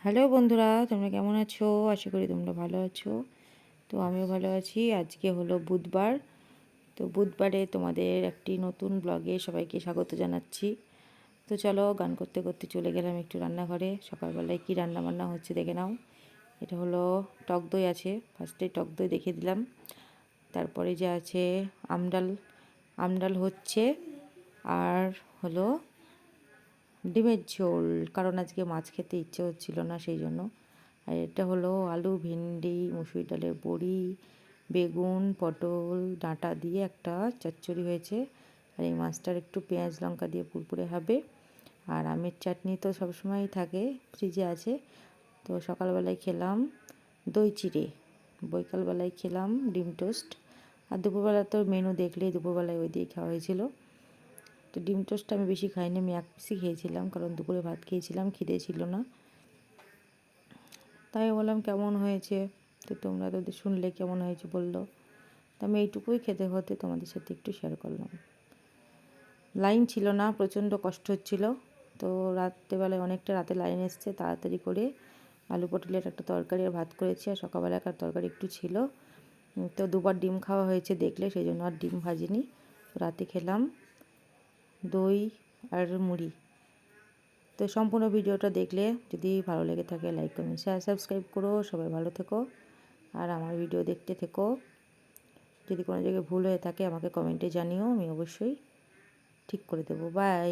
Hello বন্ধুরা, তোমরা কেমন আছো? আশা করি তোমরা ভালো আছো। তো আমিও ভালো আছি। আজকে হলো বুধবার। তো বুধবারে তোমাদের একটি নতুন ব্লগে সবাইকে স্বাগত জানাচ্ছি। তো চলো, গান করতে করতে চলে গেলাম একটু রান্নাঘরে। সকালবেলায় কী রান্না বান্না হচ্ছে দেখে নাও। এটা হলো টক দই আছে, ফার্স্টে টক দই দেখিয়ে দিলাম। তারপরে যে আছে আমডাল, আমডাল হচ্ছে। আর হলো ডিমের ঝোল, কারণ আজকে মাছ খেতে ইচ্ছে হচ্ছিল না সেই জন্য। আর এটা হলো আলু, ভেন্ডি, মুসুরি ডালের বড়ি, বেগুন, পটল, ডাঁটা দিয়ে একটা চচ্চড়ি হয়েছে। আর এই মাছটার একটু পেঁয়াজ লঙ্কা দিয়ে পুরপুরে হবে। আর আমের চাটনি তো সবসময়ই থাকে, ফ্রিজে আছে। তো সকালবেলায় খেলাম দই চিড়ে, বৈকালবেলায় খেলাম ডিম টোস্ট। আর দুপুরবেলা তো মেনু দেখলেই, দুপুরবেলায় ওই দিয়ে খাওয়া হয়েছিল। তো ডিম টোস্টটা আমি বেশি খাইনি, আমি এক পিসই খেয়েছিলাম, কারণ দুপুরে ভাত খেয়েছিলাম, খিদে ছিল না। তাই বললাম কেমন হয়েছে। তো তোমরা তো শুনলে কেমন হয়েছে বললো। তো আমি এইটুকুই খেতে হতে তোমাদের সাথে একটু শেয়ার করলাম। লাইন ছিল না, প্রচণ্ড কষ্ট হচ্ছিল। তো রাত্রেবেলায় অনেকটা রাতে লাইন এসছে, তাড়াতাড়ি করে আলু পটলের একটা তরকারি আর ভাত করেছি। আর সকালবেলাকার তরকারি একটু ছিল। তো দুবার ডিম খাওয়া হয়েছে দেখলে, সেই জন্য আর ডিম ভাজিনি। রাতে খেলাম দই আর মুড়ি। তো সম্পূর্ণ ভিডিওটা দেখলে যদি ভালো লেগে থাকে, লাইক কমেন্ট শেয়ার সাবস্ক্রাইব করো। সবাই ভালো থেকো আর আমার ভিডিও দেখতে থেকো। যদি কোনো জায়গায় ভুল হয়ে থাকে আমাকে কমেন্টে জানিও, আমি অবশ্যই ঠিক করে দেবো। বাই।